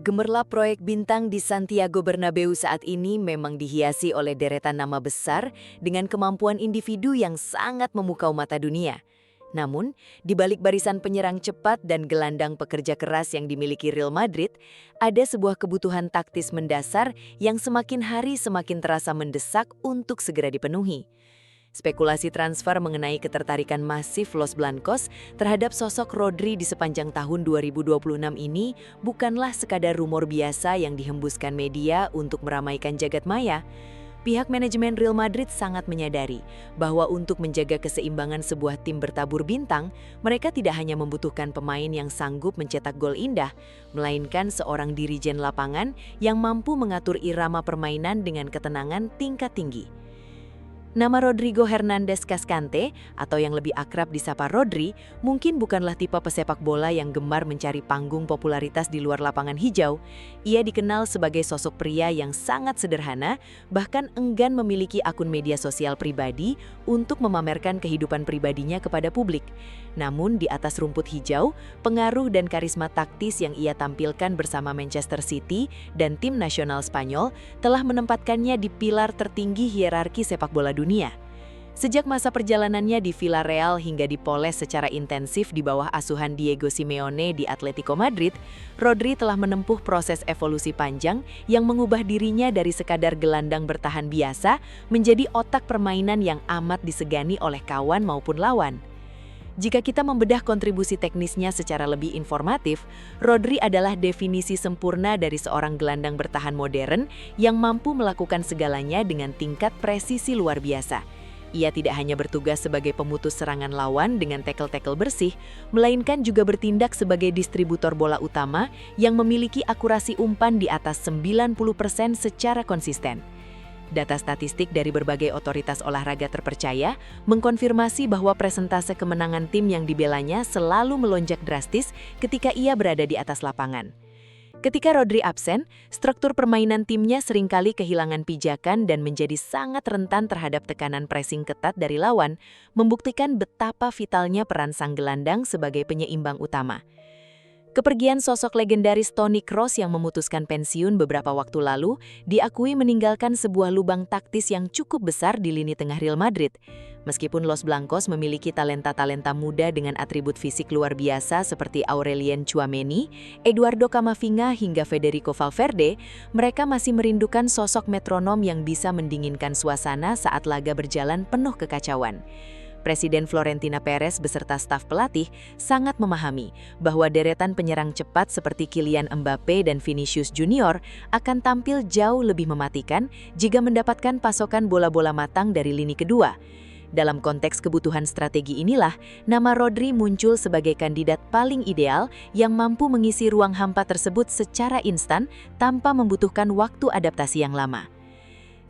Gemerlap proyek bintang di Santiago Bernabeu saat ini memang dihiasi oleh deretan nama besar dengan kemampuan individu yang sangat memukau mata dunia. Namun, di balik barisan penyerang cepat dan gelandang pekerja keras yang dimiliki Real Madrid, ada sebuah kebutuhan taktis mendasar yang semakin hari semakin terasa mendesak untuk segera dipenuhi. Spekulasi transfer mengenai ketertarikan masif Los Blancos terhadap sosok Rodri di sepanjang tahun 2026 ini bukanlah sekadar rumor biasa yang dihembuskan media untuk meramaikan jagat maya. Pihak manajemen Real Madrid sangat menyadari bahwa untuk menjaga keseimbangan sebuah tim bertabur bintang, mereka tidak hanya membutuhkan pemain yang sanggup mencetak gol indah, melainkan seorang dirijen lapangan yang mampu mengatur irama permainan dengan ketenangan tingkat tinggi. Nama Rodrigo Hernandez Cascante, atau yang lebih akrab disapa Rodri, mungkin bukanlah tipe pesepak bola yang gemar mencari panggung popularitas di luar lapangan hijau. Ia dikenal sebagai sosok pria yang sangat sederhana, bahkan enggan memiliki akun media sosial pribadi untuk memamerkan kehidupan pribadinya kepada publik. Namun di atas rumput hijau, pengaruh dan karisma taktis yang ia tampilkan bersama Manchester City dan tim nasional Spanyol telah menempatkannya di pilar tertinggi hierarki sepak bola dunia. Sejak masa perjalanannya di Villarreal hingga dipoles secara intensif di bawah asuhan Diego Simeone di Atletico Madrid, Rodri telah menempuh proses evolusi panjang yang mengubah dirinya dari sekadar gelandang bertahan biasa menjadi otak permainan yang amat disegani oleh kawan maupun lawan. Jika kita membedah kontribusi teknisnya secara lebih informatif, Rodri adalah definisi sempurna dari seorang gelandang bertahan modern yang mampu melakukan segalanya dengan tingkat presisi luar biasa. Ia tidak hanya bertugas sebagai pemutus serangan lawan dengan tackle-tackle bersih, melainkan juga bertindak sebagai distributor bola utama yang memiliki akurasi umpan di atas 90% secara konsisten. Data statistik dari berbagai otoritas olahraga terpercaya mengkonfirmasi bahwa persentase kemenangan tim yang dibelanya selalu melonjak drastis ketika ia berada di atas lapangan. Ketika Rodri absen, struktur permainan timnya seringkali kehilangan pijakan dan menjadi sangat rentan terhadap tekanan pressing ketat dari lawan, membuktikan betapa vitalnya peran sang gelandang sebagai penyeimbang utama. Kepergian sosok legendaris Toni Kroos yang memutuskan pensiun beberapa waktu lalu diakui meninggalkan sebuah lubang taktis yang cukup besar di lini tengah Real Madrid. Meskipun Los Blancos memiliki talenta-talenta muda dengan atribut fisik luar biasa seperti Aurelien Tchouaméni, Eduardo Camavinga hingga Federico Valverde, mereka masih merindukan sosok metronom yang bisa mendinginkan suasana saat laga berjalan penuh kekacauan. Presiden Florentino Perez beserta staf pelatih sangat memahami bahwa deretan penyerang cepat seperti Kylian Mbappe dan Vinicius Junior akan tampil jauh lebih mematikan jika mendapatkan pasokan bola-bola matang dari lini kedua. Dalam konteks kebutuhan strategi inilah, nama Rodri muncul sebagai kandidat paling ideal yang mampu mengisi ruang hampa tersebut secara instan tanpa membutuhkan waktu adaptasi yang lama.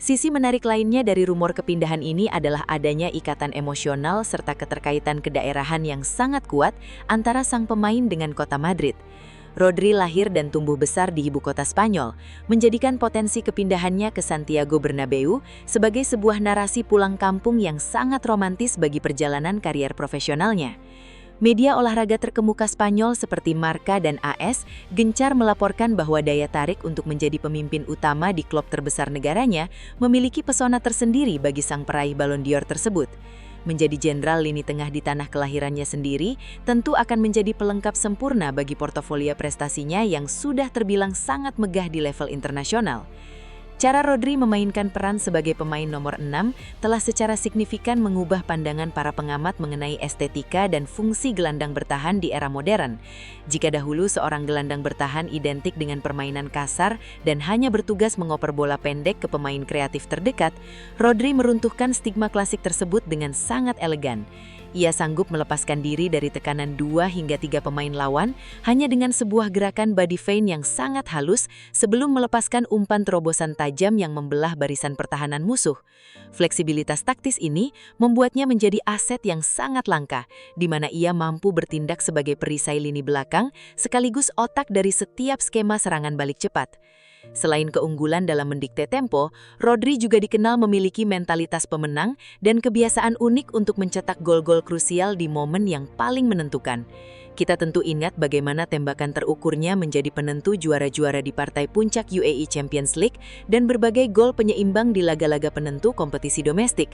Sisi menarik lainnya dari rumor kepindahan ini adalah adanya ikatan emosional serta keterkaitan kedaerahan yang sangat kuat antara sang pemain dengan kota Madrid. Rodri lahir dan tumbuh besar di ibu kota Spanyol, menjadikan potensi kepindahannya ke Santiago Bernabeu sebagai sebuah narasi pulang kampung yang sangat romantis bagi perjalanan karier profesionalnya. Media olahraga terkemuka Spanyol seperti Marca dan AS gencar melaporkan bahwa daya tarik untuk menjadi pemimpin utama di klub terbesar negaranya memiliki pesona tersendiri bagi sang peraih Ballon d'Or tersebut. Menjadi jenderal lini tengah di tanah kelahirannya sendiri tentu akan menjadi pelengkap sempurna bagi portofolio prestasinya yang sudah terbilang sangat megah di level internasional. Cara Rodri memainkan peran sebagai pemain nomor 6 telah secara signifikan mengubah pandangan para pengamat mengenai estetika dan fungsi gelandang bertahan di era modern. Jika dahulu seorang gelandang bertahan identik dengan permainan kasar dan hanya bertugas mengoper bola pendek ke pemain kreatif terdekat, Rodri meruntuhkan stigma klasik tersebut dengan sangat elegan. Ia sanggup melepaskan diri dari tekanan 2 hingga 3 pemain lawan hanya dengan sebuah gerakan body feint yang sangat halus sebelum melepaskan umpan terobosan tajam yang membelah barisan pertahanan musuh. Fleksibilitas taktis ini membuatnya menjadi aset yang sangat langka, di mana ia mampu bertindak sebagai perisai lini belakang sekaligus otak dari setiap skema serangan balik cepat. Selain keunggulan dalam mendikte tempo, Rodri juga dikenal memiliki mentalitas pemenang dan kebiasaan unik untuk mencetak gol-gol krusial di momen yang paling menentukan. Kita tentu ingat bagaimana tembakan terukurnya menjadi penentu juara-juara di partai puncak UAE Champions League dan berbagai gol penyeimbang di laga-laga penentu kompetisi domestik.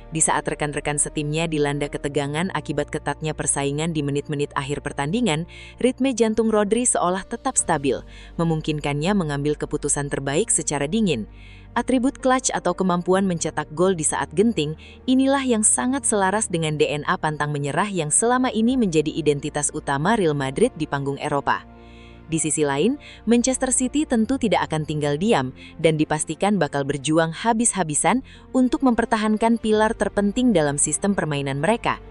Di saat rekan-rekan setimnya dilanda ketegangan akibat ketatnya persaingan di menit-menit akhir pertandingan, ritme jantung Rodri seolah tetap stabil, memungkinkannya mengambil keputusan terbaik secara dingin. Atribut clutch atau kemampuan mencetak gol di saat genting, inilah yang sangat selaras dengan DNA pantang menyerah yang selama ini menjadi identitas utama Real Madrid di panggung Eropa. Di sisi lain, Manchester City tentu tidak akan tinggal diam dan dipastikan bakal berjuang habis-habisan untuk mempertahankan pilar terpenting dalam sistem permainan mereka.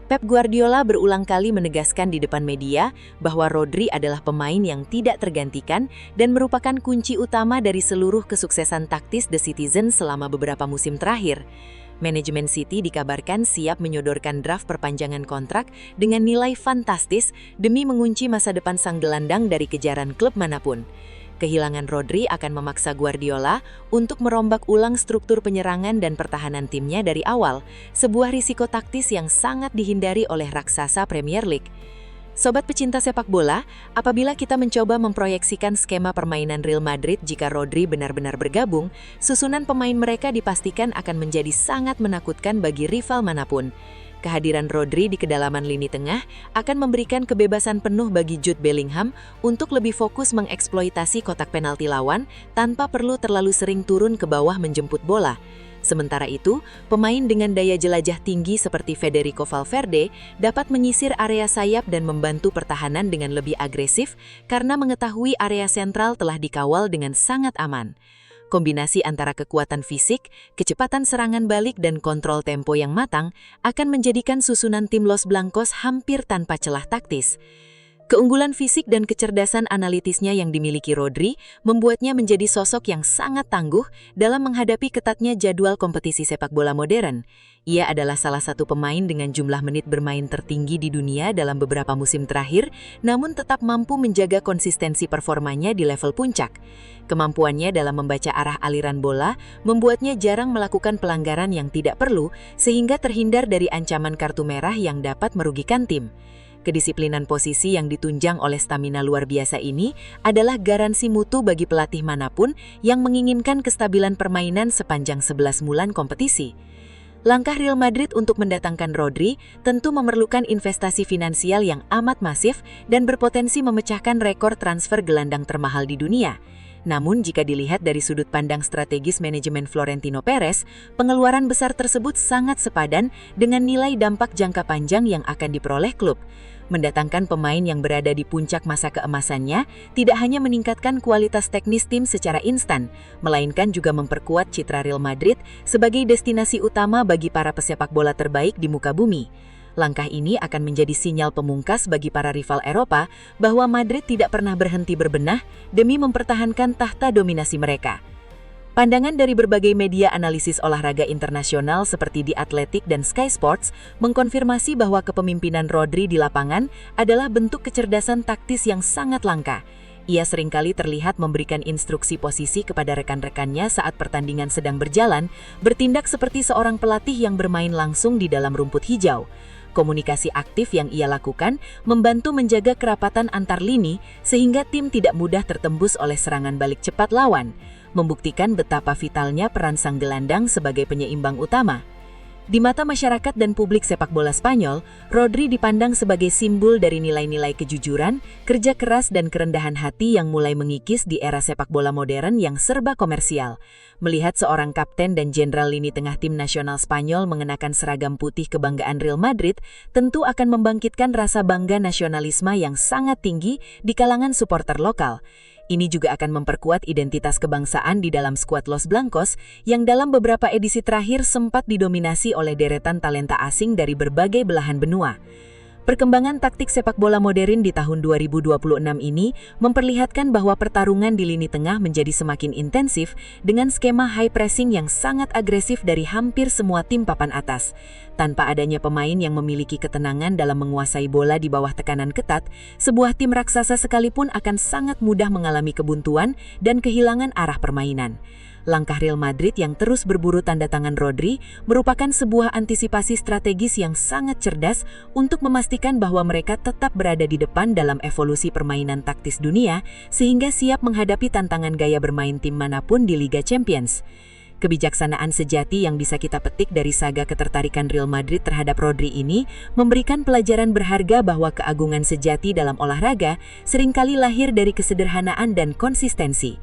Pep Guardiola berulang kali menegaskan di depan media bahwa Rodri adalah pemain yang tidak tergantikan dan merupakan kunci utama dari seluruh kesuksesan taktis The Citizen selama beberapa musim terakhir. Manajemen City dikabarkan siap menyodorkan draft perpanjangan kontrak dengan nilai fantastis demi mengunci masa depan sang gelandang dari kejaran klub manapun. Kehilangan Rodri akan memaksa Guardiola untuk merombak ulang struktur penyerangan dan pertahanan timnya dari awal, sebuah risiko taktis yang sangat dihindari oleh raksasa Premier League. Sobat pecinta sepak bola, apabila kita mencoba memproyeksikan skema permainan Real Madrid jika Rodri benar-benar bergabung, susunan pemain mereka dipastikan akan menjadi sangat menakutkan bagi rival manapun. Kehadiran Rodri di kedalaman lini tengah akan memberikan kebebasan penuh bagi Jude Bellingham untuk lebih fokus mengeksploitasi kotak penalti lawan tanpa perlu terlalu sering turun ke bawah menjemput bola. Sementara itu, pemain dengan daya jelajah tinggi seperti Federico Valverde dapat menyisir area sayap dan membantu pertahanan dengan lebih agresif karena mengetahui area sentral telah dikawal dengan sangat aman. Kombinasi antara kekuatan fisik, kecepatan serangan balik dan kontrol tempo yang matang akan menjadikan susunan tim Los Blancos hampir tanpa celah taktis. Keunggulan fisik dan kecerdasan analitisnya yang dimiliki Rodri membuatnya menjadi sosok yang sangat tangguh dalam menghadapi ketatnya jadwal kompetisi sepak bola modern. Ia adalah salah satu pemain dengan jumlah menit bermain tertinggi di dunia dalam beberapa musim terakhir, namun tetap mampu menjaga konsistensi performanya di level puncak. Kemampuannya dalam membaca arah aliran bola membuatnya jarang melakukan pelanggaran yang tidak perlu, sehingga terhindar dari ancaman kartu merah yang dapat merugikan tim. Kedisiplinan posisi yang ditunjang oleh stamina luar biasa ini adalah garansi mutu bagi pelatih manapun yang menginginkan kestabilan permainan sepanjang 11 bulan kompetisi. Langkah Real Madrid untuk mendatangkan Rodri tentu memerlukan investasi finansial yang amat masif dan berpotensi memecahkan rekor transfer gelandang termahal di dunia. Namun jika dilihat dari sudut pandang strategis manajemen Florentino Perez, pengeluaran besar tersebut sangat sepadan dengan nilai dampak jangka panjang yang akan diperoleh klub. Mendatangkan pemain yang berada di puncak masa keemasannya tidak hanya meningkatkan kualitas teknis tim secara instan, melainkan juga memperkuat citra Real Madrid sebagai destinasi utama bagi para pesepak bola terbaik di muka bumi. Langkah ini akan menjadi sinyal pemungkas bagi para rival Eropa bahwa Madrid tidak pernah berhenti berbenah demi mempertahankan tahta dominasi mereka. Pandangan dari berbagai media analisis olahraga internasional seperti The Athletic dan Sky Sports mengkonfirmasi bahwa kepemimpinan Rodri di lapangan adalah bentuk kecerdasan taktis yang sangat langka. Ia seringkali terlihat memberikan instruksi posisi kepada rekan-rekannya saat pertandingan sedang berjalan, bertindak seperti seorang pelatih yang bermain langsung di dalam rumput hijau. Komunikasi aktif yang ia lakukan membantu menjaga kerapatan antar lini sehingga tim tidak mudah tertembus oleh serangan balik cepat lawan, membuktikan betapa vitalnya peran sang gelandang sebagai penyeimbang utama. Di mata masyarakat dan publik sepak bola Spanyol, Rodri dipandang sebagai simbol dari nilai-nilai kejujuran, kerja keras dan kerendahan hati yang mulai mengikis di era sepak bola modern yang serba komersial. Melihat seorang kapten dan jenderal lini tengah tim nasional Spanyol mengenakan seragam putih kebanggaan Real Madrid, tentu akan membangkitkan rasa bangga nasionalisme yang sangat tinggi di kalangan supporter lokal. Ini juga akan memperkuat identitas kebangsaan di dalam skuad Los Blancos yang dalam beberapa edisi terakhir sempat didominasi oleh deretan talenta asing dari berbagai belahan benua. Perkembangan taktik sepak bola modern di tahun 2026 ini memperlihatkan bahwa pertarungan di lini tengah menjadi semakin intensif dengan skema high pressing yang sangat agresif dari hampir semua tim papan atas. Tanpa adanya pemain yang memiliki ketenangan dalam menguasai bola di bawah tekanan ketat, sebuah tim raksasa sekalipun akan sangat mudah mengalami kebuntuan dan kehilangan arah permainan. langkah Real Madrid yang terus berburu tanda tangan Rodri merupakan sebuah antisipasi strategis yang sangat cerdas untuk memastikan bahwa mereka tetap berada di depan dalam evolusi permainan taktis dunia sehingga siap menghadapi tantangan gaya bermain tim manapun di Liga Champions. Kebijaksanaan sejati yang bisa kita petik dari saga ketertarikan Real Madrid terhadap Rodri ini memberikan pelajaran berharga bahwa keagungan sejati dalam olahraga seringkali lahir dari kesederhanaan dan konsistensi.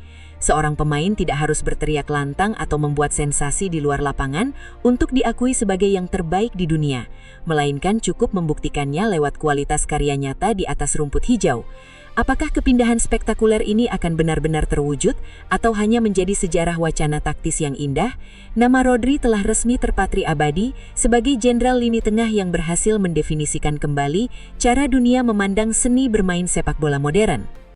Seorang pemain tidak harus berteriak lantang atau membuat sensasi di luar lapangan untuk diakui sebagai yang terbaik di dunia, melainkan cukup membuktikannya lewat kualitas karya nyata di atas rumput hijau. Apakah kepindahan spektakuler ini akan benar-benar terwujud atau hanya menjadi sejarah wacana taktis yang indah? Nama Rodri telah resmi terpatri abadi sebagai jenderal lini tengah yang berhasil mendefinisikan kembali cara dunia memandang seni bermain sepak bola modern.